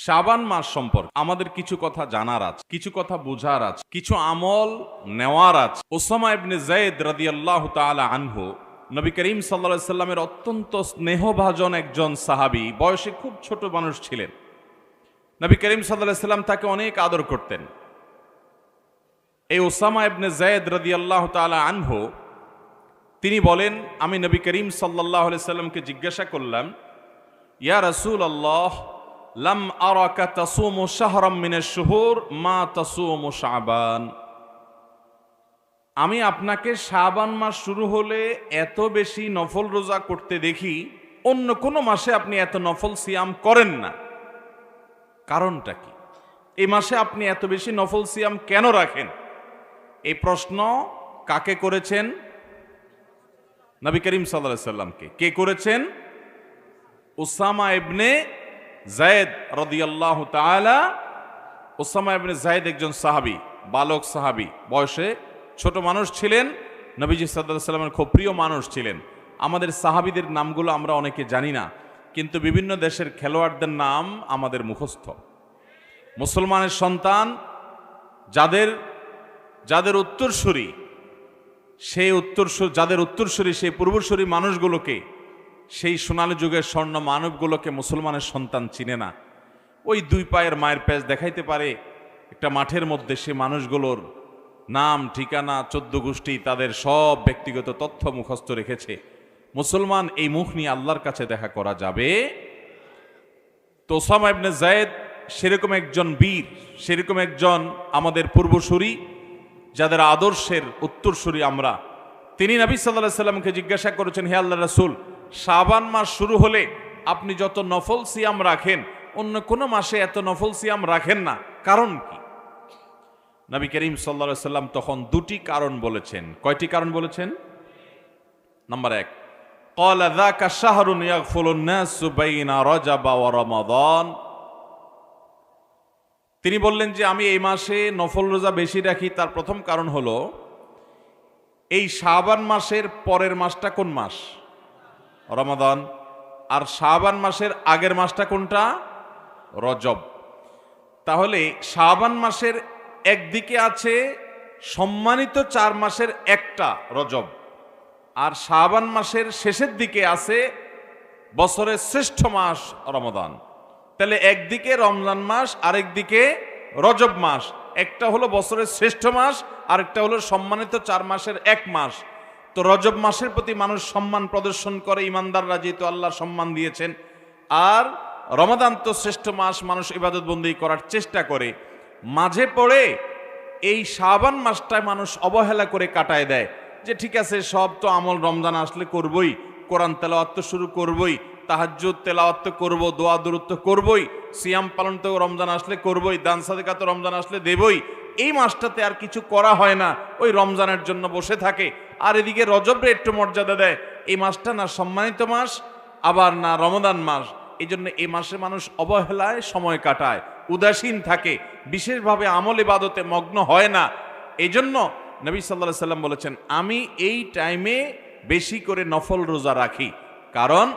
শাবান মাস সম্পর্কে আমাদের কিছু কথা জানার আছে, কিছু কথা বোঝার আছে, কিছু আমল নেওয়ার আছে। উসামা ইবনে যায়েদ রাদিয়াল্লাহু তাআলা আনহু নবী করিম সাল্লাল্লাহু আলাইহি সাল্লামের অত্যন্ত স্নেহভাজন একজন সাহাবী, বয়সে খুব ছোট মানুষ ছিলেন। নবী করিম সাল্লাল্লাহু আলাইহি সাল্লাম তাকে অনেক আদর করতেন। এই উসামা ইবনে যায়েদ রাদিয়াল্লাহু তাআলা আনহু তিনি বলেন, আমি নবী করিম সাল্লাল্লাহু আলাইহি সাল্লামকে জিজ্ঞাসা করলাম, ইয়া রাসূলুল্লাহ, লাম আরাকা তাসুমু শাহরাম মিনাশ শুহুর মা তাসুমু শাবান। আমি আপনাকে শাবান মাস শুরু হলে এত বেশি নফল রোজা করতে দেখি, অন্য কোনো মাসে আপনি এত নফল সিয়াম করেন না, কারণটা কি? এই মাসে আপনি এত বেশি নফল সিয়াম কেন রাখেন? এই প্রশ্ন কাকে করেছেন? নবী করিম সাল্লাল্লাহু আলাইহি সাল্লামকে। কে করেছেন? উসামা ইবনে যায়েদ রাদিয়াল্লাহু তাআলা। উসামা ইবনে যায়েদ একজন সাহাবী, বালক সাহাবী, বয়সে ছোট মানুষ ছিলেন, নবীজি সাল্লাল্লাহু আলাইহি সাল্লামের খুব প্রিয় মানুষ ছিলেন। আমাদের সাহাবীদের নামগুলো আমরা অনেকে জানি না, কিন্তু বিভিন্ন দেশের খেলোয়াড়দের নাম আমাদের মুখস্থ। মুসলমানের সন্তান যাদের উত্তরসূরি, যাদের উত্তরসূরি, সেই পূর্বসূরি মানুষগুলোকে, সেই সোনালী যুগের স্বর্ণ মানবগুলোকে মুসলমানের সন্তান চিনে না। ওই দুই পায়ের মায়ের প্যাচ দেখাইতে পারে একটা মাঠের মধ্যে, সে মানুষগুলোর নাম, ঠিকানা, 14 গোষ্ঠী, তাদের সব ব্যক্তিগত তথ্য মুখস্থ রেখেছে। মুসলমান এই মুখ নিয়ে আল্লাহর কাছে দেখা করা যাবে? তো উসামা ইবনে যায়েদ সেরকম একজন বীর, সেরকম একজন আমাদের পূর্বসূরি, যাদের আদর্শের উত্তরসূরি আমরা। তিনি নবী সাল্লাল্লাহু আলাইহি সাল্লামকে জিজ্ঞাসা করেছেন, হে আল্লাহর রাসূল, শাবান মাস শুরু হলে আপনি যত নফল সিয়াম রাখেন, অন্য কোনো মাসে এত নফল সিয়াম রাখেন না, কারণ কি? নবী করিম সাল্লাল্লাহু আলাইহি সাল্লাম তখন দুটি কারণ বলেছেন। কয়টি কারণ বলেছেন? নাম্বার 1, ক্বালা যাকা শাহরুন ইয়াগফুলুন নাসু বাইনা রজব ওয়া রমাদান। তিনি বললেন যে আমি এই মাসে নফল রোজা বেশি রাখি, তার প্রথম কারণ হলো এই শাবান মাসের পরের মাসটা কোন মাস? রমাদান। আর শাবান মাসের আগের মাসটা কোনটা? রজব। তাহলে শাবান মাসের একদিকে আছে সম্মানিত 4 মাসের একটা রজব, আর শাবান মাসের শেষের দিকে আছে বছরের শ্রেষ্ঠ মাস রমাদান। তাহলে একদিকে রমজান মাস, আরেকদিকে রজব মাস। একটা হলো বছরের শ্রেষ্ঠ মাস, আরেকটা হলো সম্মানিত 4 মাসের এক মাস। তো রজব মাসের প্রতি মানুষ সম্মান প্রদর্শন করে, ইমানদাররা যেহেতু আল্লাহ সম্মান দিয়েছেন। আর রমাদান তো শ্রেষ্ঠ মাস, মানুষ ইবাদত বন্দেগী করার চেষ্টা করে। মাঝে পড়ে এই শাবান মাসটায় মানুষ অবহেলা করে কাটায় দেয়, যে ঠিক আছে সব তো আমল রমজান আসলে করবই, কোরআন তেলাওয়াত তো শুরু করবই, তাহাজ্জুদ তেলাওয়াত তো করবো, দোয়া দুরূদ তো করবই, সিয়াম পালন তো রমজান আসলে করবই, দান সাদেকা তো রমজান আসলে দেবই। এই মাসটাতে আর কিছু করা হয় না, ওই রমজানের জন্য বসে থাকে। আর এদিকে রজবরে একটু মর্যাদা দেয়। এই মাসটা না সম্মানিত মাস, আবার না রমজান মাস। এই জন্য এই মাসে মানুষ অবহেলায় সময় কাটায়, উদাসীন থাকে, বিশেষভাবে আমল ইবাদতে মগ্ন হয় না। এই জন্য নবী সাল্লাল্লাহু আলাইহি সাল্লাম বলেছেন, আমি এই টাইমে বেশি করে নফল রোজা রাখি। কারণ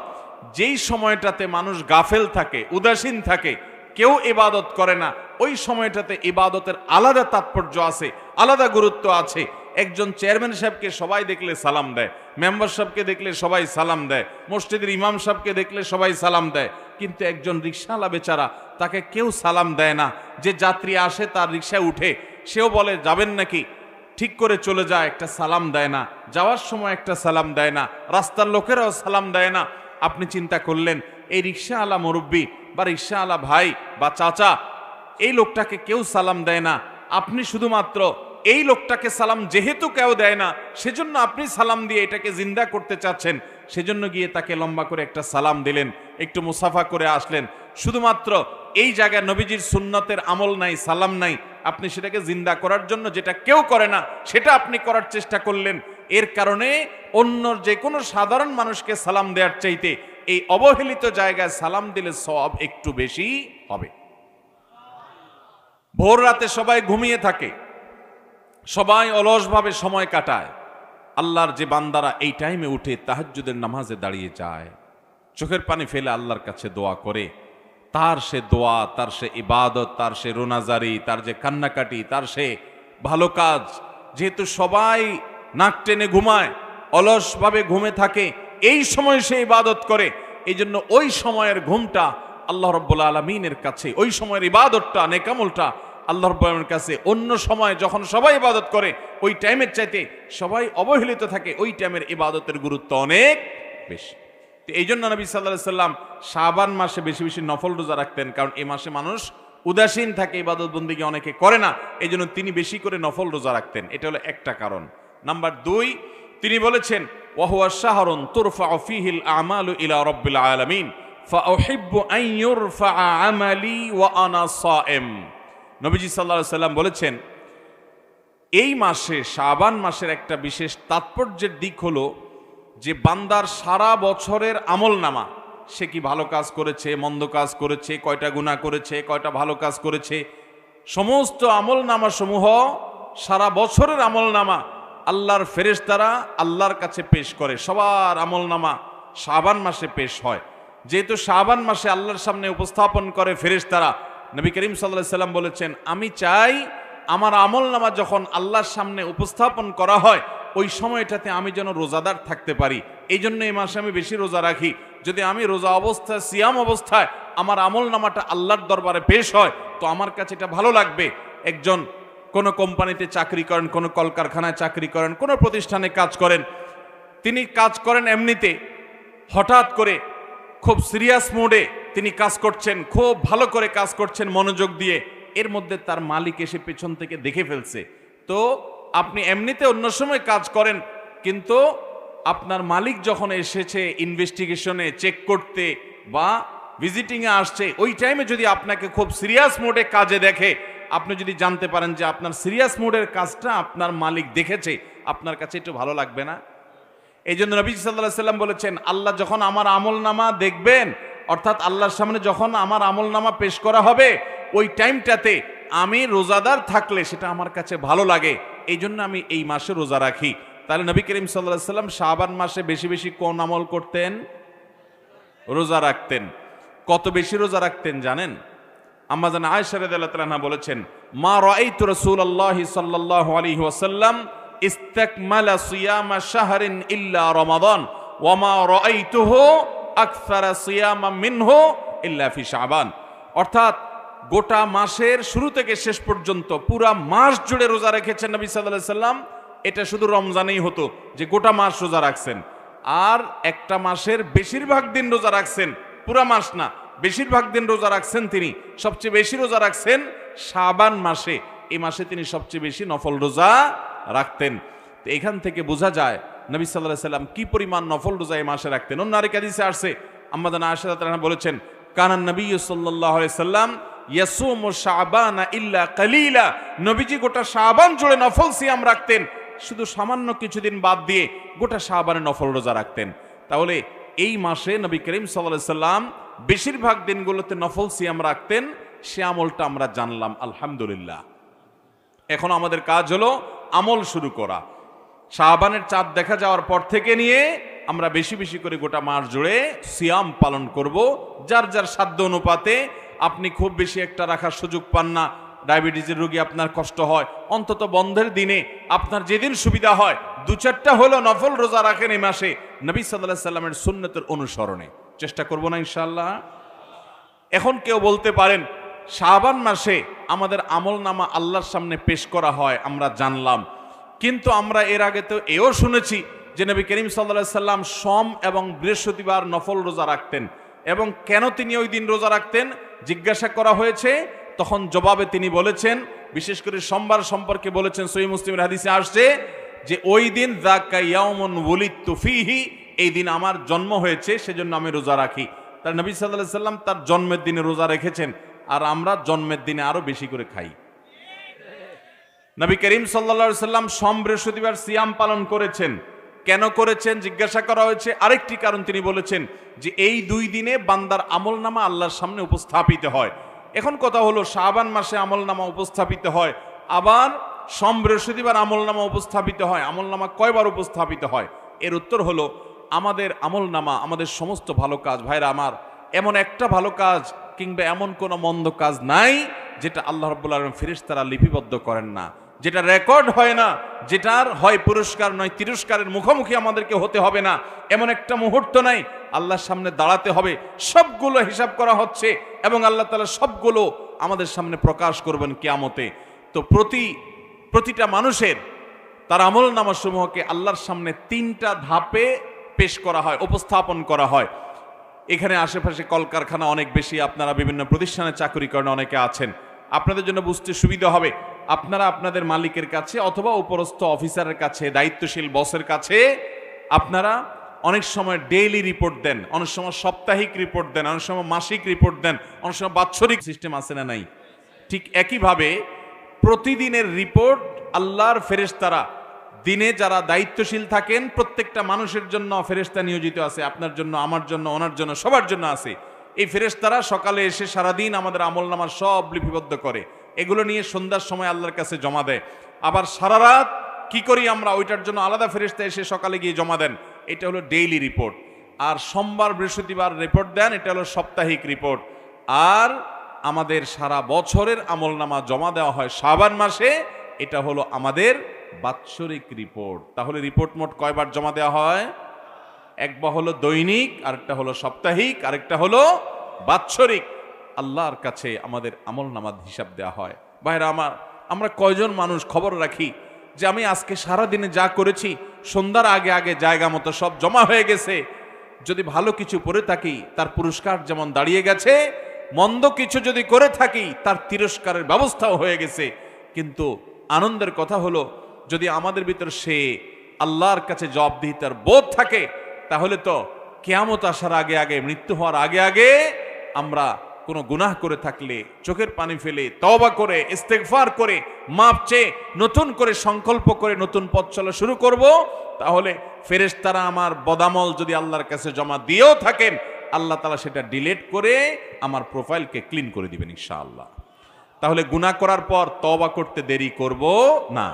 যেই সময়টাতে মানুষ গাফেল থাকে, উদাসীন থাকে, কেউ ইবাদত করে না, ওই সময়টাতে ইবাদতের আলাদা তাৎপর্য আছে, আলাদা গুরুত্ব আছে। একজন চেয়ারম্যান সাহেবকে সবাই দেখলে সালাম দেয়, মেম্বার সাহেবকে দেখলে সবাই সালাম দেয়, মসজিদের ইমাম সাহেবকে দেখলে সবাই সালাম দেয়, কিন্তু একজন রিকশাওয়ালা বেচারা, তাকে কেউ সালাম দেয় না। যে যাত্রী আসে তার রিকশায় উঠে, সেও বলে যাবেন নাকি, ঠিক করে চলে যায়, একটা সালাম দেয় না। যাওয়ার সময় একটা সালাম দেয় না, রাস্তার লোকেরাও সালাম দেয় না। আপনি চিন্তা করলেন, এই রিকশাওয়ালা মুরব্বী বা রিকশাওয়ালা ভাই বা চাচা, এই লোকটাকে কেউ সালাম দেয় না, আপনি শুধুমাত্র এই লোকটাকে সালাম যেহেতু কেউ দেয় না, সেজন্য আপনি সালাম দিয়ে এটাকে জিন্দা করতে চাচ্ছেন, সেজন্য গিয়ে তাকে লম্বা করে একটা সালাম দিলেন, একটু মুসাফা করে আসলেন। শুধুমাত্র এই জায়গায় নবীজির সুন্নতের আমল নাই, সালাম নাই, আপনি সেটাকে জিন্দা করার জন্য যেটা কেউ করে না সেটা আপনি করার চেষ্টা করলেন। এর কারণে অন্য যে কোনো সাধারণ মানুষকে সালাম দেওয়ার চাইতে এই অবহেলিত জায়গায় সালাম দিলে সওয়াব একটু বেশি হবে। ভোর রাতে সবাই ঘুমিয়ে থাকে, সবাই অলসভাবে সময় কাটায়। আল্লাহর যে বান্দারা এই টাইমে উঠে তাহাজ্জুদের নামাজে দাঁড়িয়ে যায়, চোখের পানি ফেলে আল্লাহর কাছে দোয়া করে, তার সে দোয়া, তার সে ইবাদত, তার সে রোনাজারি, তার যে কান্নাকাটি, তার সে ভালো কাজ, যেহেতু সবাই নাক টেনে ঘুমায়, অলসভাবে ঘুমে থাকে, এই সময় সে ইবাদত করে, এই জন্য ওই সময়ের ঘুমটা আল্লাহ রাব্বুল আলামিনের কাছে, ওই সময়ের ইবাদতটা, নেকামলটা আল্লাহ রাব্বুল আলামিনের কাছে অন্য সময় যখন সবাই ইবাদত করে ওই টাইমের চাইতে সবাই অবহেলিত থাকে, ওই টাইমের ইবাদতের গুরুত্ব অনেক বেশি। তো এই জন্য নবী সাল্লাল্লাহু আলাইহি সাল্লাম শাবান মাসে বেশি বেশি নফল রোজা রাখতেন, কারণ এই মাসে মানুষ উদাসীন থাকে, ইবাদত বন্দেগী অনেকে করে না, এই জন্য তিনি বেশি করে নফল রোজা রাখতেন। এটা হলো একটা কারণ। নাম্বার 2, তিনি বলেছেন ওয়াহুয়া শাহরুন তুরফাউ ফীহিল আমালু ইলা রাব্বিল আলামিন ফাউহিব্বু আন ইউরফা আমালি ওয়া আনা সায়েম। নবীজি সাল্লাল্লাহু আলাইহি সাল্লাম বলেছেন এই মাসে, শাবান মাসের একটা বিশেষ তাৎপর্যের দিক হলো যে বান্দার সারা বছরের আমলনামা, সে কি ভালো কাজ করেছে, মন্দ কাজ করেছে, কয়টা গুনাহ করেছে, কয়টা ভালো কাজ করেছে, সমস্ত আমলনামা সমূহ, সারা বছরের আমলনামা আল্লাহর ফেরেশতারা আল্লাহর কাছে পেশ করে। সবার আমলনামা শাবান মাসে পেশ হয়। যেহেতু শাবান মাসে আল্লাহর সামনে উপস্থাপন করে ফেরেশতারা, নবী করিম সাল্লাল্লাহু আলাইহি সাল্লাম বলেছেন আমি চাই আমার আমলনামা যখন আল্লাহর সামনে উপস্থাপন করা হয় ওই সময়টাতে আমি যেন রোজাদার থাকতে পারি। এই জন্য এই মাসে আমি বেশি রোজা রাখি। যদি আমি রোজা অবস্থায়, সিয়াম অবস্থায় আমার আমলনামাটা আল্লাহর দরবারে পেশ হয় তো আমার কাছে এটা ভালো লাগবে। একজন কোনো কোম্পানিতে চাকরি করেন, কোনো কলকারখানায় চাকরি করেন, কোনো প্রতিষ্ঠানে কাজ করেন, তিনি কাজ করেন এমনিতে, হঠাৎ করে খুব সিরিয়াস মোডে তিনি কাজ করছেন, খুব ভালো করে কাজ করছেন মনোযোগ দিয়ে, এর মধ্যে তার মালিক এসে পেছন থেকে দেখে ফেলছে। তো আপনি এমনিতে অন্য সময় কাজ করেন, কিন্তু আপনার মালিক যখন এসেছে ইনভেস্টিগেশনে, চেক করতে বা ভিজিটিংয়ে আসছে, ওই টাইমে যদি আপনাকে খুব সিরিয়াস মোডে কাজে দেখে, আপনি যদি জানতে পারেন যে আপনার সিরিয়াস মোডের কাজটা আপনার মালিক দেখেছে, আপনার কাছে একটু ভালো লাগবে না? এই জন্য নবী সাল্লাল্লাহু আলাইহি সাল্লাম বলেছেন আল্লাহ যখন আমার আমলনামা দেখবেন, অর্থাৎ আল্লাহর সামনে যখন আমার আমলনামা পেশ করা হবে, ওই টাইমটাতে আমি রোজাদার থাকলে সেটা আমার কাছে ভালো লাগে, এই জন্য আমি এই মাসে রোজা রাখি। তাহলে নবী করিম সাল্লাল্লাহু আলাইহি সাল্লাম শাবান মাসে বেশি বেশি কোন আমল করতেন? রোজা রাখতেন। কত বেশি রোজা রাখতেন জানেন? আম্মা জান আয়েশা রাদিয়াল্লাহু তাআলা আনহা বলেছেন মা রাআইতু রাসূলুল্লাহি সাল্লাল্লাহু আলাইহি ওয়াসাল্লাম ইস্তাকমালা সিয়ামা শাহরিন ইল্লা রমাদান ওয়া মা রাআইতুহু আকসারা সিয়ামা মিনহু ইল্লা ফি শাবান। অর্থাৎ গোটা মাসের শুরু থেকে শেষ পর্যন্ত পুরা মাস জুড়ে রোজা রেখেছেন নবী সাল্লাল্লাহু আলাইহি সাল্লাম। এটা শুধু রমজানেই হতো যে গোটা মাস রোজা রাখছেন, আর একটা মাসের বেশিরভাগ দিন রোজা রাখছেন, পুরা মাস না, বেশিরভাগ দিন রোজা রাখছেন তিনি। সবচেয়ে বেশি রোজা রাখছেন শাবান মাসে, এই মাসে তিনি সবচেয়ে বেশি নফল রোজা রাখতেন। তো এখান থেকে বোঝা যায় নবী সাল্লাল্লাহু আলাইহি সাল্লাম কি পরিমাণ নফল রোজা এই মাসে রাখতেন। অন্য আরেক হাদিসে আসছে আম্মা জান আয়েশা রাদিয়াল্লাহু আনহা বলেছেন কানান নবী সাল্লাল্লাহু আলাইহি সাল্লাম ইয়াসুমু শাবানা ইল্লা কালিলা, নবীজি গোটা শাবান জুড়ে নফল সিয়াম রাখতেন, শুধু সামান্য কিছুদিন বাদ দিয়ে গোটা শাবানে নফল রোজা রাখতেন। তাহলে এই মাসে নবী করিম সাল্লাল্লাহু আলাইহি সাল্লাম বেশিরভাগ দিনগুলোতে নফল সিয়াম রাখতেন। সে আমলটা আমরা জানলাম, আলহামদুলিল্লাহ। এখন আমাদের কাজ হলো আমল শুরু করা। শাবানের চাঁদ দেখা যাওয়ার পর থেকে নিয়ে আমরা বেশি বেশি করে গোটা মাস জুড়ে সিয়াম পালন করব, যার যার সাধ্য অনুপাতে। আপনি খুব বেশি একটা রাখার সুযোগ পান না, ডায়াবেটিসের রোগী, আপনার কষ্ট হয়, অন্তত বন্ধের দিনে আপনার যেদিন সুবিধা হয় 2-4টা হলো নফল রোজা রাখেন এই মাসে, নবী সাল্লাল্লাহু আলাইহি সাল্লামের সুন্নতের অনুসরণে চেষ্টা করব না ইনশাআল্লাহ। এখন কেউ বলতে পারেন শাবান মাসে আমাদের আমলনামা আল্লাহর সামনে পেশ করা হয়, আমরা জানলাম, কিন্তু আমরা এর আগে তো এও শুনেছি যে নবী করিম সাল্লাল্লাহু আলাইহি সাল্লাম সোম এবং বৃহস্পতিবার নফল রোজা রাখতেন। এবং কেন তিনি ওই দিন রোজা রাখতেন জিজ্ঞাসা করা হয়েছে, তখন জবাবে তিনি বলেছেন, বিশেষ করে সোমবার সম্পর্কে বলেছেন, সহিহ মুসলিমের হাদিসে আসছে যে ওই দিন যাকা ইয়াউমুন ওয়ালিদতু ফীহি, এই দিন আমার জন্ম হয়েছে সেজন্য আমি রোজা রাখি। তার নবী সাল্লাল্লাহু আলাইহি সাল্লাম তার জন্মের দিনে রোজা রেখেছেন, আর আমরা জন্মের দিনে আরো বেশি করে খাই। নবী করিম সাল্লাল্লাহু আলাইহি সাল্লাম সোম বৃহস্পতিবার সিয়াম পালন করেছেন। কেন করেছেন জিজ্ঞাসা করা হয়েছে, আরেকটি কারণ তিনি বলেছেন যে এই 2 দিনে বান্দার আমলনামা আল্লাহর সামনে উপস্থাপিত হয়। এখন কথা হলো শাবান মাসে আমলনামা উপস্থাপিত হয়, আবার সোম বৃহস্পতিবার আমলনামা উপস্থাপিত হয়, আমলনামা কয়বার উপস্থাপিত হয়? এর উত্তর হলো আমাদের আমলনামা, আমাদের সমস্ত ভালো কাজ, ভাইরা আমার, এমন একটা ভালো কাজ কিংবা এমন কোনো মন্দ কাজ নাই যেটা আল্লাহ রাব্বুল আলামিন ফেরেশতারা লিপিবদ্ধ করেন না, যেটা রেকর্ড হয় না, যেটার হয় পুরস্কার নয় তিরস্কারের মুখোমুখি আমাদেরকে হতে হবে না, এমন একটা মুহূর্ত নাই। আল্লাহর সামনে দাঁড়াতে হবে, সবগুলো হিসাব করা হচ্ছে এবং আল্লাহ তাআলা সবগুলো আমাদের সামনে প্রকাশ করবেন কিয়ামতে। তো প্রতিটা মানুষের তার আমলনামা সমূহকে আল্লাহর সামনে 3টা ধাপে পেশ করা হয়, উপস্থাপন করা হয়। এখানে আশেপাশে কলকারখানা অনেক বেশি, আপনারা বিভিন্ন প্রতিষ্ঠানে চাকরি করেন, অনেকে আছেন, আপনাদের জন্য বুঝতে সুবিধা হবে। আপনারা আপনাদের মালিকের কাছে অথবা উপরস্থ অফিসারের কাছে, দায়িত্বশীল বসের কাছে আপনারা অনেক সময় ডেইলি রিপোর্ট দেন, অনেক সময় সাপ্তাহিক রিপোর্ট দেন, অনেক সময় মাসিক রিপোর্ট দেন, অনেক সময় বাৎসরিক সিস্টেম আছে না নাই? ঠিক একইভাবে প্রতিদিনের রিপোর্ট আল্লাহর ফেরেশতারা দিনে যারা দায়িত্বশীল থাকেন, প্রত্যেকটা মানুষের জন্য ফেরেশতা নিয়োজিত আছে, আপনার জন্য, আমার জন্য, ওনার জন্য, সবার জন্য আছে। এই ফেরেশতারা সকালে এসে সারাদিন আমাদের আমলনামার সব লিপিবদ্ধ করে, এগুলো নিয়ে সন্ধ্যার সময় আল্লাহর কাছে জমা দেয়। আবার সারা রাত কি করি আমরা, ওইটার জন্য আলাদা ফেরেশতা এসে সকালে গিয়ে জমা দেন। এটা হলো ডেইলি রিপোর্ট। আর সোমবার বৃহস্পতিবার রিপোর্ট দেন, এটা হলো সাপ্তাহিক রিপোর্ট। আর আমাদের সারা বছরের আমলনামা জমা দেওয়া হয় শাবান মাসে, এটা হলো আমাদের বাৎসরিক রিপোর্ট। তাহলে রিপোর্ট মোট কয়বার জমা দেওয়া হয়? একবার হলো দৈনিক, আরেকটা হলো সাপ্তাহিক, আরেকটা হলো বাৎসরিক। আল্লাহর কাছে আমাদের আমলনামার হিসাব দেওয়া হয়। ভাইরা আমার, আমরা কয়জন মানুষ খবর রাখি যে আমি আজকে সারা দিনে যা করেছি সন্ধ্যার আগে আগে জায়গা মতো সব জমা হয়ে গেছে। যদি ভালো কিছু করে থাকি তার পুরস্কার যেমন দাঁড়িয়ে গেছে, মন্দ কিছু যদি করে থাকি তার তিরস্কারের ব্যবস্থাও হয়ে গেছে। কিন্তু আনন্দের কথা হলো, যদি আমাদের ভিতর সে আল্লাহর কাছে জবাবদিহিতার বোধ থাকে, তাহলে তো কিয়ামত আসার আগে আগে, মৃত্যু হওয়ার আগে আগে আমরা কোনো গুনাহ করে থাকলে চোখের পানি ফেলে তওবা করে ইস্তেগফার করে মাপ চেয়ে নতুন করে সংকল্প করে নতুন পথ চলা শুরু করব। তাহলে ফেরেশতারা আমার বদামল যদি আল্লাহর কাছে জমা দিয়েও থাকেন, আল্লাহ তাআলা সেটা ডিলিট করে আমার প্রোফাইলকে ক্লিন করে দিবেন ইনশাআল্লাহ। তাহলে গুনাহ করার পর তওবা করতে দেরি করব না।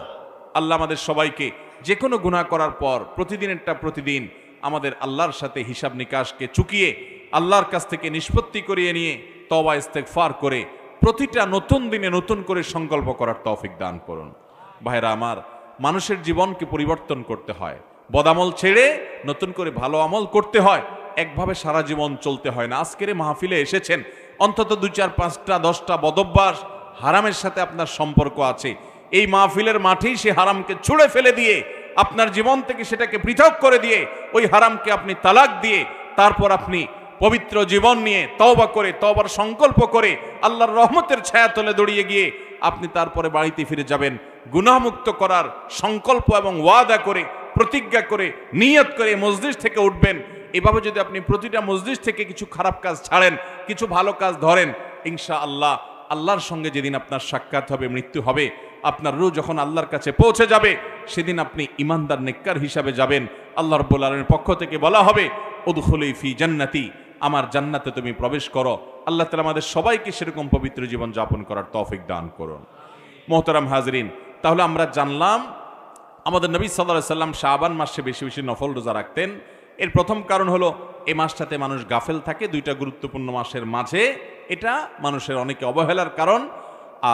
আল্লাহ আমাদের সবাইকে যে কোনো গুনাহ করার পর প্রতিদিনেরটা প্রতিদিন আমাদের আল্লাহর সাথে হিসাব নিকাশকে চুকিয়ে আল্লাহর কাছ থেকে নিষ্পত্তি করিয়ে নিয়ে তওবা ইস্তেগফার করে প্রতিটা নতুন দিনে নতুন করে সংকল্প করার তৌফিক দান করুন। ভাইরা আমার, মানুষের জীবনকে পরিবর্তন করতে হয়, বদামল ছেড়ে নতুন করে ভালো আমল করতে হয়। একভাবে সারা জীবন চলতে হয় না। আজকের মাহফিলে এসেছেন, অন্তত 2, 4, 5টা 10টা বদভ্যাস হারামের সাথে আপনার সম্পর্ক আছে। এই মাহফিলের মাঠেই সে হারামকে ছুঁড়ে ফেলে দিয়ে, আপনার জীবন থেকে সেটাকে পৃথক করে দিয়ে, ওই হারামকে আপনি তালাক দিয়ে, তারপর আপনি পবিত্র জীবন নিয়ে তওবা করে, তওবার সংকল্প করে আল্লাহর রহমতের ছায়াতলে দড়িয়ে গিয়ে আপনি তারপরে বাড়িতে ফিরে যাবেন গুনাহমুক্ত করার সংকল্প এবং ওয়াদা করে, প্রতিজ্ঞা করে, নিয়ত করে মজলিস থেকে উঠবেন। এভাবে যদি আপনি প্রতিটা মজলিস থেকে কিছু খারাপ কাজ ছাড়েন, কিছু ভালো কাজ ধরেন, ইনশাআল্লাহ আল্লাহর সঙ্গে যেদিন আপনার সাক্ষাৎ হবে, মৃত্যু হবে, আপনার রূহ যখন আল্লাহর কাছে পৌঁছে যাবে, সেদিন আপনি ইমানদার নেককার হিসাবে যাবেন। আল্লাহ রাব্বুল আলামিনের পক্ষ থেকে বলা হবে, উদখুলি ফি জান্নাতি, আমার জান্নাতে তুমি প্রবেশ করো। আল্লাহ তাআলা আমাদের সবাইকে সেরকম পবিত্র জীবন যাপন করার তৌফিক দান করুন। মোহতারাম হাজরিন, তাহলে আমরা জানলাম আমাদের নবী সাল্লাল্লাহু আলাইহি সাল্লাম শাবান মাসে বেশি বেশি নফল রোজা রাখতেন। এর প্রথম কারণ হলো এই মাসটাতে মানুষ গাফেল থাকে, 2টা গুরুত্বপূর্ণ মাসের মাঝে, এটা মানুষের অনেকে অবহেলার কারণ।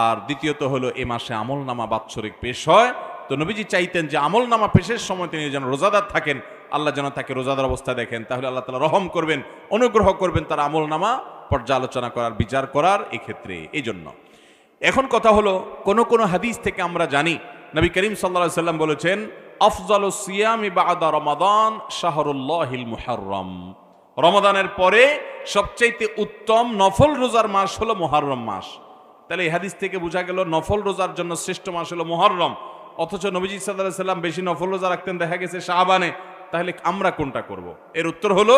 আর দ্বিতীয়ত হলো এই মাসে আমলনামা বাৎসরিক পেশ হয়। তো নবীজি চাইতেন যে আমলনামা পেশের সময় তিনি যেন রোজাদার থাকেন, আল্লাহ যেন তাকে রোজাদার অবস্থা দেখেন, তাহলে আল্লাহ তাআলা রহম করবেন, অনুগ্রহ করবেন তার আমলনামা পর্যালোচনা করার, বিচার করার এক্ষেত্রে। এই জন্য এখন কথা হলো, কোন কোন হাদিস থেকে আমরা জানি নবী করিম সাল্লাল্লাহু আলাইহি সাল্লাম বলেছেন, আফজালুস সিয়ামি বা'দা রমাদান শাহরুল্লাহিল মুহাররম, রমাদানের পরে সবচেয়ে উত্তম নফল রোজার মাস হলো মুহররম মাস। তাহলে এই হাদিস থেকে বোঝা গেল নফল রোজার জন্য শ্রেষ্ঠ মাস হলো মুহররম। অথচ নবীজি সাল্লাল্লাহু আলাইহি সাল্লাম বেশি নফল রোজা রাখতেন দেখা গেছে শাবানে। তাহলে আমরা কোনটা করব? এর উত্তর হলো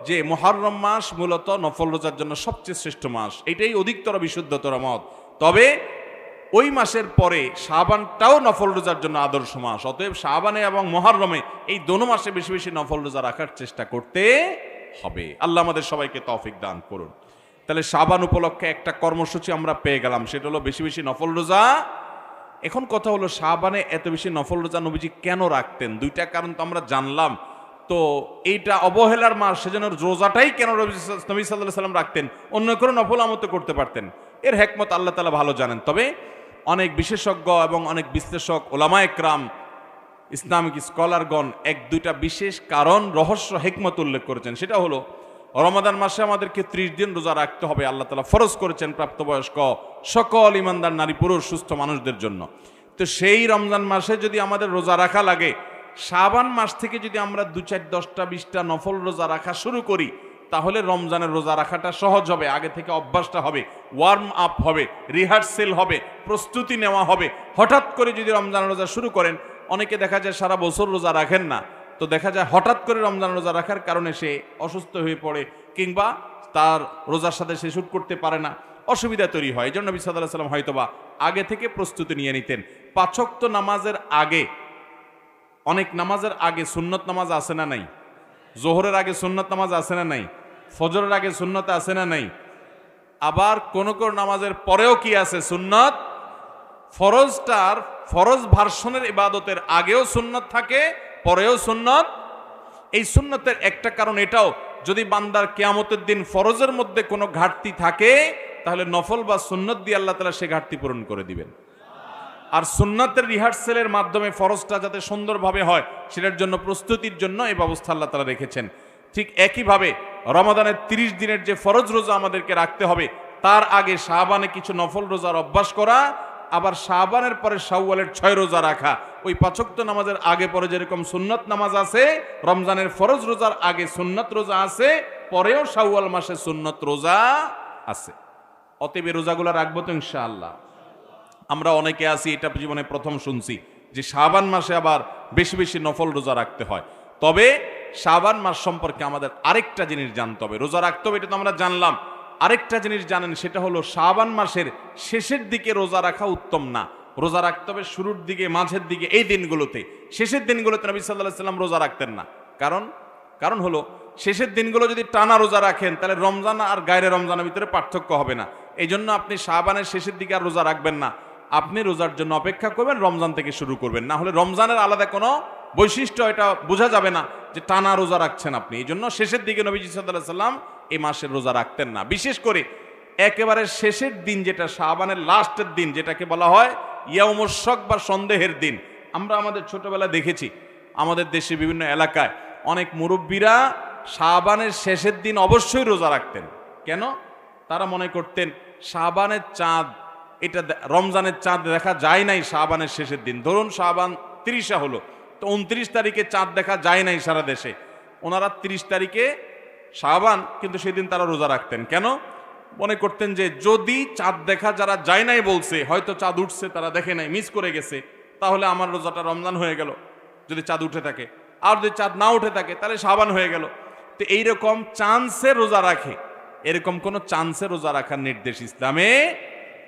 যে মুহররম মাস মূলত নফল রোজার জন্য সবচেয়ে শ্রেষ্ঠ মাস, এটাই অধিকতর বিশুদ্ধতর মত। তবে ওই মাসের পরে শাবানটাও নফল রোজার জন্য আদর্শ মাস। অতএব শাবানে এবং মুহররমে এই দোনো মাসে বেশি বেশি নফল রোজা রাখার চেষ্টা করতে হবে। আল্লাহ আমাদের সবাইকে তৌফিক দান করুন। তাহলে শাবান উপলক্ষে একটা কর্মসূচি আমরা পেয়ে গেলাম, সেটা হলো বেশি বেশি নফল রোজা। এখন কথা হলো শাবানে এত বেশি নফল রোজা নবীজি কেন রাখতেন? 2টা কারণ তো আমরা জানলাম। তো এইটা অবহেলার মাস, সেজন্য রোজাটাই কেন নবী সাল্লাল্লাহু আলাইহি সাল্লাম রাখতেন, অন্য কোনো নফল আমল তো করতে পারতেন। এর হিকমত আল্লাহ তাআলা ভালো জানেন। তবে অনেক বিশেষজ্ঞ এবং অনেক বিশ্লেষক, ওলামায়ে কেরাম, ইসলামিক স্কলারগণ এক দুইটা বিশেষ কারণ, রহস্য, হিকমত উল্লেখ করেছেন। সেটা হলো রমাদান মাসে আমাদেরকে 30 দিন রোজা রাখতে হবে, আল্লাহ তাআলা ফরজ করেছেন প্রাপ্তবয়স্ক সকল ইমানদার নারী পুরুষ সুস্থ মানুষদের জন্য। তো সেই রমজান মাসে যদি আমাদের রোজা রাখা লাগে, শাবান মাস থেকে যদি আমরা 2, 4, 10টা 20টা নফল রোজা রাখা শুরু করি, তাহলে রমজানের রোজা রাখাটা সহজ হবে, আগে থেকে অভ্যাসটা হবে, ওয়ার্ম আপ হবে, রিহার্সেল হবে, প্রস্তুতি নেওয়া হবে। হঠাৎ করে যদি রমজানের রোজা শুরু করেন, অনেকে দেখা যায় সারা বছর রোজা রাখেন না, তো দেখা যায় হঠাৎ করে রমজান রোজা রাখার কারণে সে অসুস্থ হয়ে পড়ে, কিংবা তার রোজার সাথে সে শুট করতে পারে না, অসুবিধা তৈরি হয়। এই জন্য নবী সাল্লাল্লাহু আলাইহি ওয়াসাল্লাম হয়তোবা আগে থেকে প্রস্তুতি নিয়ে নিতেন। 5 ওয়াক্ত নামাজের আগে, অনেক নামাজের আগে সুন্নত নামাজ আছে না নাই? জোহরের আগে সুন্নত নামাজ আছে না নাই? ফজরের আগে সুন্নত আছে না নাই? আবার কোন কোন নামাজের পরেও কি আছে? সুন্নত। ফরজ ভার্সনের ইবাদতের আগেও সুন্নত থাকে, পরেও সুন্নত। এই সুন্নতের একটা কারণ এটাও, যদি বান্দার কিয়ামতের দিন ফরজের মধ্যে কোনো ঘাটতি থাকে, তাহলে নফল বা সুন্নত দিয়ে আল্লাহ তাআলা সে ঘাটতি পূরণ করে দিবেন। আর সুন্নাতের রিহার্সেলের মাধ্যমে ফরজটা যাতে সুন্দরভাবে হয়, সেটার জন্য প্রস্তুতির জন্য এই ব্যবস্থা আল্লাহ তাআলা রেখেছেন। ঠিক একইভাবে রমাদানের 30 দিনের যে ফরজ রোজা আমাদেরকে রাখতে হবে, তার আগে শাবানে কিছু নফল রোজার অভ্যাস করা, আবার শাবানের পরে শাওয়ালের 6 রোজা রাখা। ওই 5 ওয়াক্ত নামাজের আগে পরে যেরকম সুন্নত নামাজ আছে, রমজানের ফরজ রোজার আগে সুন্নত রোজা আছে, পরেও শাওয়াল মাসে সুন্নত রোজা আছে। অতএব এই রোজাগুলো রাখবো তো ইনশাআল্লাহ। আমরা অনেকে আছি, এটা জীবনে প্রথম শুনছি যে শাবান মাসে আবার বেশি বেশি নফল রোজা রাখতে হয়। তবে শাবান মাস সম্পর্কে আমাদের আরেকটা জিনিস জানতে হবে। রোজা রাখতে হবে এটা তো আমরা জানলাম, আরেকটা জিনিস জানেন, সেটা হলো শাবান মাসের শেষের দিকে রোজা রাখা উত্তম না। রোজা রাখতে হবে শুরুর দিকে, মাঝের দিকে, এই দিনগুলোতে। শেষের দিনগুলোতে নবী সাল্লাল্লাহু আলাইহি ওয়াসাল্লাম রোজা রাখতেন না। কারণ হলো শেষের দিনগুলো যদি টানা রোজা রাখেন, তাহলে রমজান আর গায়রে রমজানের ভিতরে পার্থক্য হবে না। এই জন্য আপনি শাবানের শেষের দিকে আর রোজা রাখবেন না, আপনি রোজার জন্য অপেক্ষা করবেন, রমজান থেকে শুরু করবেন। না হলে রমজানের আলাদা কোনো বৈশিষ্ট্য এটা বোঝা যাবে না যে টানা রোজা রাখছেন আপনি। এই জন্য শেষের দিকে নবীজি সাল্লাল্লাহু আলাইহি ওয়াসাল্লাম এই মাসের রোজা রাখতেন না। বিশেষ করে একেবারে শেষের দিন, যেটা শাবানের লাস্টের দিন, যেটাকে বলা হয় ইয়াউমুশ শক বা সন্দেহের দিন। আমরা আমাদের ছোটবেলায় দেখেছি, আমাদের দেশে বিভিন্ন এলাকায় অনেক মুরব্বীরা শাবানের শেষের দিন অবশ্যই রোজা রাখতেন। কেন? তারা মনে করতেন শাবানের চাঁদ, এটা রমজানের চাঁদ দেখা যায় নাই শাবানের শেষের দিন। ধরুন শাবান 30 হলো, তো 29 তারিখে চাঁদ দেখা যায় নাই সারা দেশে, ওনারা 30 তারিখে শাবান, কিন্তু সেদিন তারা রোজা রাখতেন। কেন? মনে করতেন যে যদি চাঁদ দেখা যারা যায় নাই বলছে, হয়তো চাঁদ উঠছে তারা দেখে নাই, মিস করে গেছে, তাহলে আমার রোজাটা রমজান হয়ে গেল যদি চাঁদ উঠে থাকে। আর যদি চাঁদ না উঠে থাকে তাহলে শাবান হয়ে গেল। তো এইরকম চান্সে রোজা রাখে, এরকম কোন চান্সে রোজা রাখার নির্দেশ ইসলামে।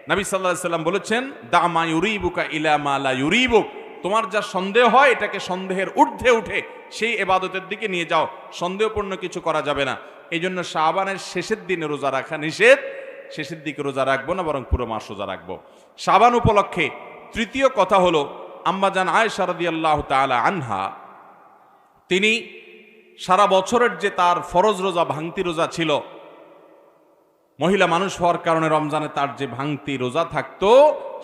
নবী সাল্লাল্লাহু আলাইহি ওয়াসাল্লাম বলেছেন, দা মা ইউরিবুকা ইলা মা লা ইউরিবুক, তোমার যা সন্দেহ হয় এটাকে সন্দেহের ঊর্ধ্বে উঠে সেই ইবাদতের দিকে নিয়ে যাও, সন্দেহপূর্ণ কিছু করা যাবে না। এই জন্য শাবানের শেষের দিনে রোজা রাখা নিষেধ। শেষের দিকে রোজা রাখবো না, বরং পুরো মাস রোজা রাখবো। শাবান উপলক্ষে তৃতীয় কথা হলো, আম্মা জান আয়েশা রাদিয়াল্লাহু তাআলা আনহা, তিনি সারা বছরের যে তার ফরজ রোজা, ভাঙতি রোজা ছিল, মহিলা মানুষ হওয়ার কারণে রমজানে তার যে ভাঙতি রোজা থাকতো,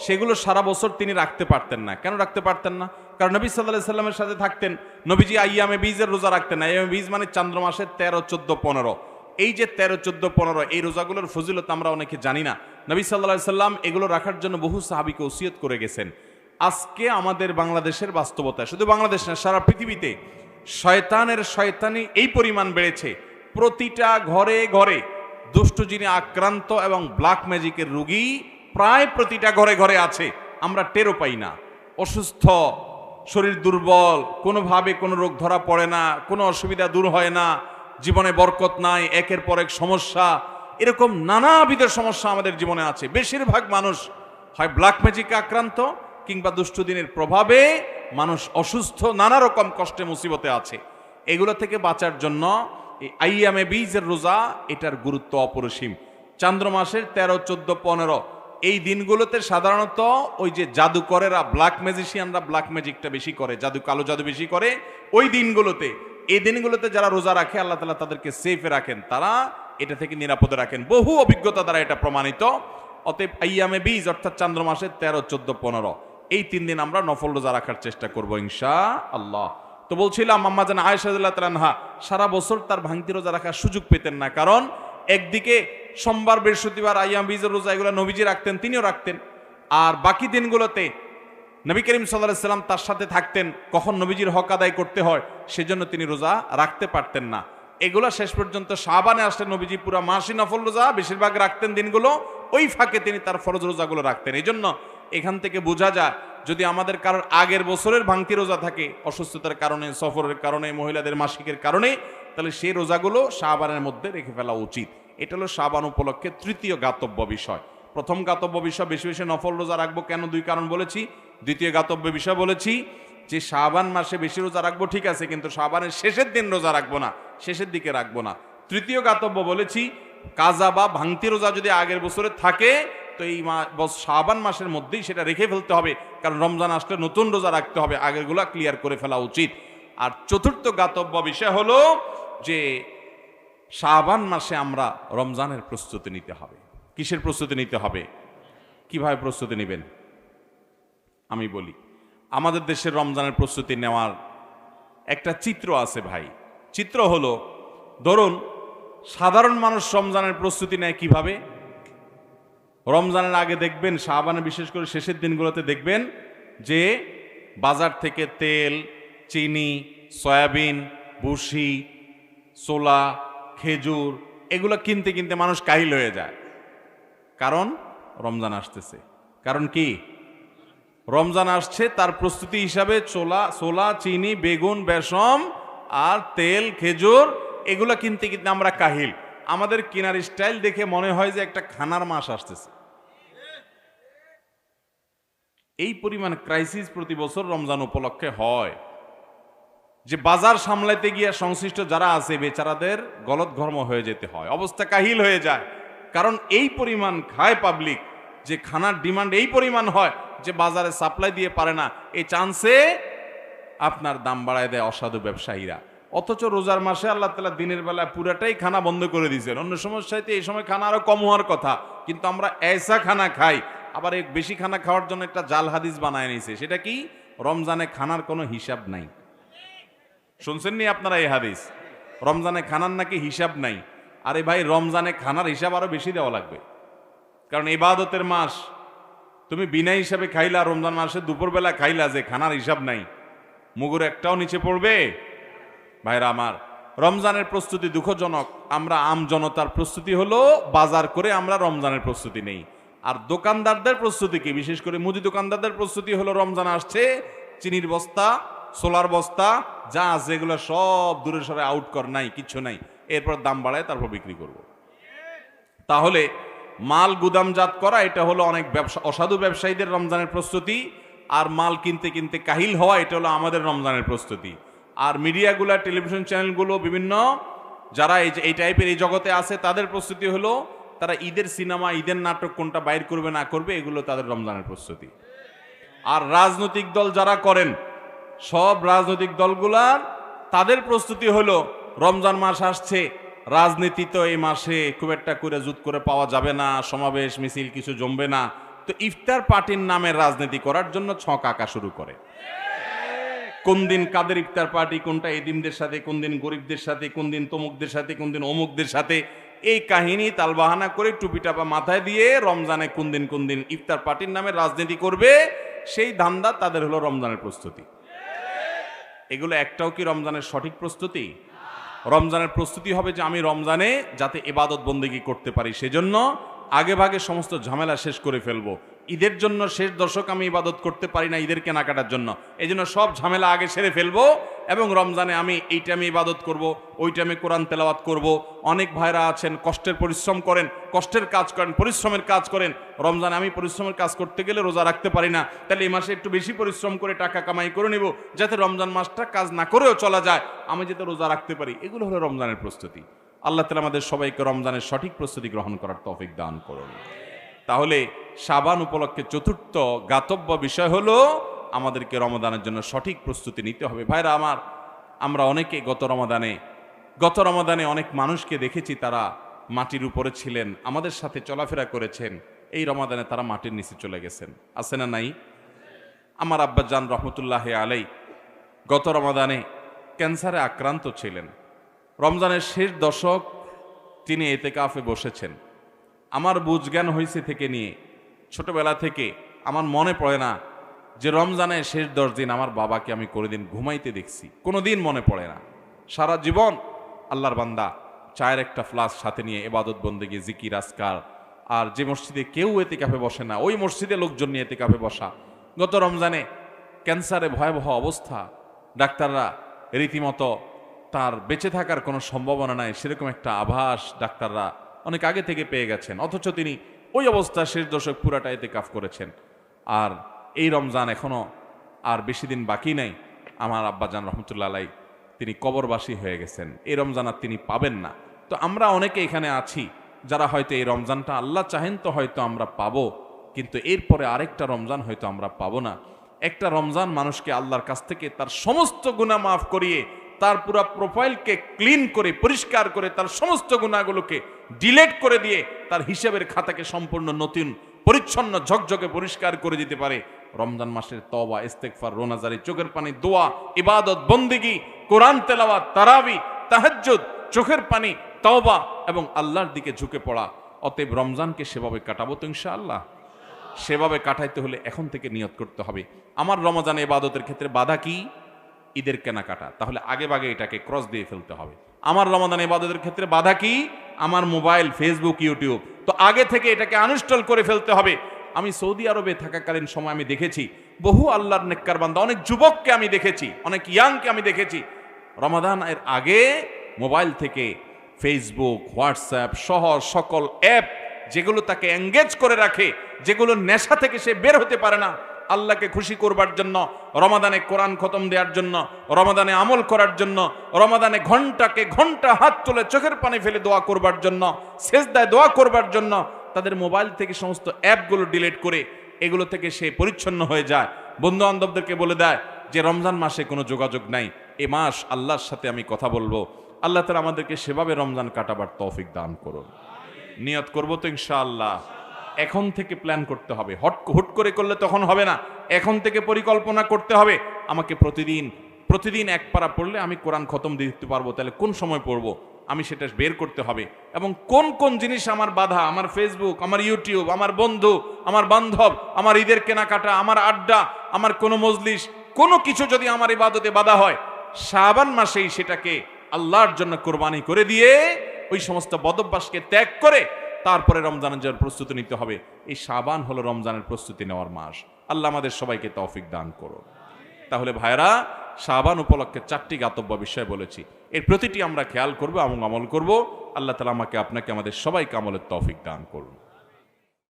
সেগুলো সারা বছর তিনি রাখতে পারতেন না। কেন রাখতে পারতেন না? কারণ নবী সাল্লাল্লাহু আলাইহি সাল্লামের সাথে থাকতেন। নবীজি আইয়ামে বীজের রোজা রাখতেন না। আইয়ামে বীজ মানে চন্দ্র মাসের 13, 14, 15। এই যে 13, 14, 15 এই রোজাগুলোর ফজিলত আমরা অনেকে জানি না। নবী সাল্লাল্লাহু আলাইহি সাল্লাম এগুলো রাখার জন্য বহু সাহাবীকে ওসিয়ত করে গেছেন। আজকে আমাদের বাংলাদেশের বাস্তবতা, শুধু বাংলাদেশ না, সারা পৃথিবীতে শয়তানি এই পরিমাণ বেড়েছে, প্রতিটা ঘরে ঘরে দুষ্ট জিনে আক্রান্ত এবং ব্ল্যাক ম্যাজিকের রোগী প্রায় প্রতিটা ঘরে ঘরে আছে, আমরা টেরও পাই না। অসুস্থ, শরীর দুর্বল, কোনোভাবে কোনো রোগ ধরা পড়ে না, কোনো অসুবিধা দূর হয় না, জীবনে বরকত নাই, একের পর এক সমস্যা, এরকম নানাবিধ সমস্যা আমাদের জীবনে আছে। বেশিরভাগ মানুষ হয় ব্ল্যাক ম্যাজিকে আক্রান্ত, কিংবা দুষ্ট দিনের প্রভাবে মানুষ অসুস্থ, নানা রকম কষ্টে মুসিবতে আছে। এগুলো থেকে বাঁচার জন্য এই আইয়ামে বীজের রোজা, এটার গুরুত্ব অপরিসীম। চন্দ্র মাসের 13, 14, 15 এই দিনগুলোতে সাধারণত ওই যে জাদুকরেরা, ব্ল্যাক ম্যাজিশিয়ানরা ব্ল্যাক ম্যাজিকটা বেশি করে, কালো জাদু বেশি করে। ওই দিনগুলোতে এই দিনগুলোতে যারা রোজা রাখে আল্লাহ তাআলা তাদেরকে সেফে রাখেন, তারা এটা থেকে নিরাপদে রাখেন, বহু অভিজ্ঞতা দ্বারা এটা প্রমাণিত। অতএব আইয়ামে বীজ অর্থাৎ চন্দ্র মাসের 13, 14, 15 এই 3 দিন আমরা নফল রোজা রাখার চেষ্টা করব ইনশাআল্লাহ। তো বলছিলাম আম্মা জান আয়েশা রাদিয়াল্লাহু তাআলা আনহা সারা বছর তার ভাঙতি রোজা রাখার সুযোগ পেতেন না, কারণ একদিকে সোমবার, বৃহস্পতিবার আইয়াম বীজের রোজা এগুলো নবীজি রাখতেন, তিনিও রাখতেন, আর বাকি দিনগুলোতে নবী করিম সাল্লাল্লাহু আলাইহি সাল্লাম তার সাথে থাকতেন, কখন নবীজির হক আদায় করতে হয় সেজন্য তিনি রোজা রাখতে পারতেন না। এগুলো শেষ পর্যন্ত শাবানে আসলে নবীজি পুরো মাসই নফল রোজা বেশিরভাগ রাখতেন দিনগুলো, ওই ফাঁকে তিনি তার ফরজ রোজাগুলো রাখতেন। এই জন্য এখান থেকে বোঝা যায় যদি আমাদের কারোর আগের বছরের ভাঙতি রোজা থাকে অসুস্থতার কারণে, সফরের কারণে, মহিলাদের মাসিকের কারণে, তাহলে সেই রোজাগুলো শাবানের মধ্যে রেখে ফেলা উচিত। এটা হলো শাবান উপলক্ষে তৃতীয় গাতব্য বিষয়। প্রথম গাতব্য বিষয় বেশি বেশি নফল রোজা রাখবো কেন, 2 কারণ বলেছি। দ্বিতীয় গাতব্য বিষয় বলেছি যে শাবান মাসে বেশি রোজা রাখবো ঠিক আছে, কিন্তু শাবানের শেষের দিন রোজা রাখবো না, শেষের দিকে রাখবো না। তৃতীয় গাতব্য বলেছি কাজা বা ভাঙতি রোজা যদি আগের বছরে থাকে তো এই শাবান মাসের মধ্যেই সেটা রেখে ফেলতে হবে, কারণ রমজান আসলে নতুন রোজা রাখতে হবে, আগেরগুলা ক্লিয়ার করে ফেলা উচিত। আর চতুর্থ গাতব্য বিষয় হলো যে শাবান মাসে আমরা রমজানের প্রস্তুতি নিতে হবে। কিসের প্রস্তুতি নিতে হবে? কিভাবে প্রস্তুতি নেবেন আমি বলি। আমাদের দেশের রমজানের প্রস্তুতি নেওয়ার একটা চিত্র আছে ভাই। চিত্র হলো, ধরুন সাধারণ মানুষ রমজানের প্রস্তুতি নেয় কিভাবে। রমজানের আগে দেখবেন, শাবানে বিশেষ করে শেষের দিনগুলোতে দেখবেন যে বাজার থেকে তেল, চিনি, সয়াবিন, ভুসি, ছোলা, খেজুর এগুলো কিনতে কিনতে মানুষ কাহিল হয়ে যায়, কারণ রমজান আসতেছে। কারণ কি? রমজান আসছে, তার প্রস্তুতি হিসাবে ছোলা, চিনি, বেগুন, বেসম আর তেল, খেজুর এগুলো কিনতে কিনতে আমরা কাহিল। আমাদের কেনার স্টাইল দেখে মনে হয় যে একটা খানার মাস আসতেছে। এই পরিমাণ ক্রাইসিস প্রতি বছর রমজান উপলক্ষে হয় যে বাজার সামলাইতে গিয়ে সংশ্লিষ্ট যারা আছে বেচারাদের গলদঘর্ম হয়ে যেতে হয়, অবস্থা কাহিল হয়ে যায়। কারণ এই পরিমাণ খায় পাবলিক যে খানার ডিমান্ড এই পরিমাণ হয় যে বাজারে সাপ্লাই দিয়ে পারে না, এই চান্সে আপনার দাম বাড়ায় দেয় অসাধু ব্যবসায়ীরা। অথচ রোজার মাসে আল্লাহ তাআলা দিনের বেলা পুরাটাই খানা বন্ধ করে দিয়েছেন। অন্য সমস্যাতে এই সময় খানা আরো কম হওয়ার কথা, কিন্তু আমরা এসা খানা খাই। আবার এই বেশি খানা খাওয়ার জন্য একটা জাল হাদিস বানায় নিয়েছে। সেটা কি? রমজানে খানার কোনো হিসাব নাই। শুনছেন নি আপনারা এই হাদিস? রমজানে খানার নাকি হিসাব নাই। আরে ভাই, রমজানে খানার হিসাব আরো বেশি দেওয়া লাগবে, কারণ ইবাদতের মাস। তুমি বিনা হিসাবে খাইলা, রমজান মাসে দুপুরবেলা খাইলা, যে খানার হিসাব নাই, মুগুর একটাও নিচে পড়বে? ভাইরা আমার, রমজানের প্রস্তুতি দুঃখজনক। আমরা আম জনতার প্রস্তুতি হলো বাজার করে আমরা রমজানের প্রস্তুতি নেই। আর দোকানদারদের প্রস্তুতি কি? বিশেষ করে মুদি দোকানদারদের প্রস্তুতি হলো রমজান আসছে, চিনির বস্তা, সোলার বস্তা যা আছে এগুলো সব দূরে সরে আউট কর, নাই কিচ্ছু নাই, এরপর দাম বাড়ায় তারপর বিক্রি করব। তাহলে মাল গুদামজাত করা এটা হলো অনেক অসাধু ব্যবসায়ীদের রমজানের প্রস্তুতি, আর মাল কিনতে কিনতে কাহিল হওয়া এটা হলো আমাদের রমজানের প্রস্তুতি। আর মিডিয়াগুলো, টেলিভিশন চ্যানেলগুলো, বিভিন্ন যারা এই টাইপের এই জগতে আছে তাদের প্রস্তুতি হলো তারা ঈদের সিনেমা, ঈদের নাটক কোনটা বাইর করবে না করবে, এগুলো তাদের রমজানের প্রস্তুতি। আর রাজনৈতিক দল যারা করেন, সব রাজনৈতিক দলগুলার তাদের প্রস্তুতি হলো রমজান মাস আসছে, রাজনীতি তো এই মাসে খুব একটা করে জুত করে পাওয়া যাবে না, সমাবেশ মিছিল কিছু জমবে না, তো ইফতার পার্টির নামে রাজনীতি করার জন্য ছক আঁকা শুরু করে। কোন দিন কাদের ইফতার পার্টি, কোনটা এদিমদের সাথে, কোন দিন গরিবদের সাথে, কোন দিন তমুকদের সাথে, কোন দিন অমুকদের সাথে, এই কাহিনী তালবাহানা করে টুপি টাপা মাথায় দিয়ে রমজানে কোন দিন ইফতার পার্টির নামে রাজনীতি করবে, সেই ধান্দা তাদের হলো রমজানের প্রস্তুতি। এগুলো একটাও কি রমজানের সঠিক প্রস্তুতি? রমজানের প্রস্তুতি হবে যে আমি রমজানে যাতে ইবাদত বন্দেগী করতে পারি, সেজন্য আগে ভাগে সমস্ত ঝামেলা শেষ করে ফেলবো। ঈদের জন্য শেষ দশক আমি ইবাদত করতে পারি না ঈদের কেনাকাটার জন্য, এই জন্য সব ঝামেলা আগে সেরে ফেলবো, এবং রমজানে আমি এই টাইমে ইবাদত করব, ওই টাইমে কোরআন তেলাওয়াত করব। অনেক ভাইরা আছেন কষ্টের পরিশ্রম করেন, কষ্টের কাজ করেন, পরিশ্রমের কাজ করেন। রমজানে আমি পরিশ্রমের কাজ করতে গেলে রোজা রাখতে পারি না, তাহলে এই মাসে একটু বেশি পরিশ্রম করে টাকা কামাই করে নিব, যাতে রমজান মাসটা কাজ না করেও চলা যায়, আমি যাতে রোজা রাখতে পারি। এগুলো হলো রমজানের প্রস্তুতি। আল্লাহ তাআলা আমাদের সবাইকে রমজানের সঠিক প্রস্তুতি গ্রহণ করার তৌফিক দান করুন। তাহলে শাবান উপলক্ষে চতুর্থ গাতব্য বিষয় হলো আমাদেরকে রমজানের জন্য সঠিক প্রস্তুতি নিতে হবে। ভাইরা আমার, আমরা অনেকে গত রমাদানে অনেক মানুষকে দেখেছি তারা মাটির উপরে ছিলেন, আমাদের সাথে চলাফেরা করেছেন, এই রমাদানে তারা মাটির নিচে চলে গেছেন, আছে না নাই? আমার আব্বাজান রহমতুল্লাহ আলাই গত রমাদানে ক্যান্সারে আক্রান্ত ছিলেন। রমজানের শেষ দশক তিনি এতেকাফে বসেছেন। আমার বুঝজ্ঞান হয়েছে থেকে নিয়ে ছোটবেলা থেকে আমার মনে পড়ে না যে রমজানের শেষ 10 দিন আমার বাবাকে আমি কোনোদিন ঘুমাইতে দেখছি, কোনোদিন মনে পড়ে না। সারা জীবন আল্লাহর বান্দা চায়ের একটা ফ্লাস্ক সাথে নিয়ে ইবাদত বন্দেগী, জিকির, আজকার, আর যে মসজিদে কেউ এতেকাফে বসে না ওই মসজিদে লোকজন নিয়ে এতেকাফে বসা। গত রমজানে ক্যান্সারে ভয়াবহ অবস্থা, ডাক্তাররা রীতিমতো তার বেঁচে থাকার কোনো সম্ভাবনা নাই সেরকম একটা আভাস ডাক্তাররা অনেক আগে থেকে পেয়ে গেছেন, অথচ তিনি ওই অবস্থা শেষ দশক পুরাটা এতেকাফ করেছেন। আর এই রমজান এখনো আর বেশি দিন বাকি নাই, আমার আব্বাজান রহমতুল্লাহ আলাই তিনি কবরবাসী হয়ে গেছেন, এই রমজান আর তিনি পাবেন না। তো আমরা অনেকে এখানে আছি যারা হয়তো এই রমজানটা আল্লাহ চাহেন তো হয়তো আমরা পাবো, কিন্তু এরপরে আরেকটা রমজান হয়তো আমরা পাবো না। একটা রমজান মানুষকে আল্লাহর কাছ থেকে তার সমস্ত গুনাহ মাফ করিয়ে তার পুরো প্রোফাইলকে ক্লিন করে পরিষ্কার করে তার সমস্ত গুনাহগুলোকে ডিলিট করে দিয়ে তার হিসাবের খাতাকে সম্পূর্ণ নতুন পরিচ্ছন্ন ঝকঝকে পরিষ্কার করে দিতে পারে। রমজান মাসের তওবা, ইস্তেগফার, রোনাজারি, চোখের পানি, দোয়া, ইবাদত, বন্দেগী, কোরআন তেলাওয়াত, তারাবি, তাহাজ্জুদ, চোখের পানি, তওবা এবং আল্লাহর দিকে ঝুঁকে পড়া। অতএব রমজানকে সেভাবে কাটাবো তো ইনশাআল্লাহ। সেভাবে কাটাইতে হলে এখন থেকে নিয়ত করতে হবে। আমার রমজান ইবাদতের ক্ষেত্রে বাধা কি? ঈদের কেনাকাটা, তাহলে আগে ভাগে এটাকে ক্রস দিয়ে ফেলতে হবে। আমার রমজান ইবাদতের ক্ষেত্রে বাধা কি? আমার মোবাইল, ফেসবুক, ইউটিউব, তো আগে থেকে এটাকে আনইনস্টল করে ফেলতে হবে। আমি সৌদি আরবে থাকাকালীন সময় আমি দেখেছি বহু আল্লাহর নেককার বান্দা, অনেক যুবককে আমি দেখেছি, অনেক ইয়াংকে আমি দেখেছি রমাদান এর আগে মোবাইল থেকে ফেসবুক, হোয়াটসঅ্যাপ সহ সকল অ্যাপ যেগুলো তাকে এঙ্গেজ করে রাখে, যেগুলো নেশা থেকে সে বের হতে পারে না, আল্লাহকে খুশি করবার জন্য, রমাদানে কোরআন খতম দেওয়ার জন্য, রমাদানে আমল করার জন্য, রমাদানে ঘন্টাকে ঘন্টা হাত তুলে চোখের পানি ফেলে দোয়া করবার জন্য, সেজদায় দোয়া করবার জন্য তাদের মোবাইল থেকে সমস্ত অ্যাপগুলো ডিলিট করে এগুলো থেকে সে পরিচ্ছন্ন হয়ে যায়। বন্ধু বান্ধবদেরকে বলে দেয় যে রমজান মাসে কোনো যোগাযোগ নাই, এ মাস আল্লাহর সাথে আমি কথা বলবো। আল্লাহ তাআলা আমাদেরকে সেভাবে রমজান কাটাবার তৌফিক দান করুন। নিয়ত করবো তো ইনশাআল্লাহ। এখন থেকে প্ল্যান করতে হবে, হুট করে করলে তখন হবে না। এখন থেকে পরিকল্পনা করতে হবে, আমাকে প্রতিদিন এক পারা পড়লে আমি কোরআন খতম দিতে পারবো, তাহলে কোন সময় পড়বো আমি সেটা বের করতে হবে। এবং কোন কোন জিনিস আমার বাধা, আমার ফেসবুক, আমার ইউটিউব, আমার বন্ধু, আমার বান্ধব, আমার ঈদের কেনাকাটা, আমার আড্ডা, আমার কোনো মজলিস, কোনো কিছু যদি আমার ইবাদতে বাধা হয়, শাবান মাসেই সেটাকে আল্লাহর জন্য কোরবানি করে দিয়ে ওই সমস্ত বদভ্যাসকে ত্যাগ করে তারপরে রমজানের জন্য প্রস্তুতি নিতে হবে। এই শাবান হলো রমজানের প্রস্তুতি নেওয়ার মাস। আল্লাহ আমাদের সবাইকে তৌফিক দান করুন। তাহলে ভাইরা, শাবান উপলক্ষে 4টি জ্ঞাতব্য বিষয় বলেছি, এর প্রতিটি আমরা খেয়াল করব এবং আমল করব। আল্লাহ তাআলা আমাকে আপনাকে আমাদের সবাইকে আমলের তৌফিক দান করুন।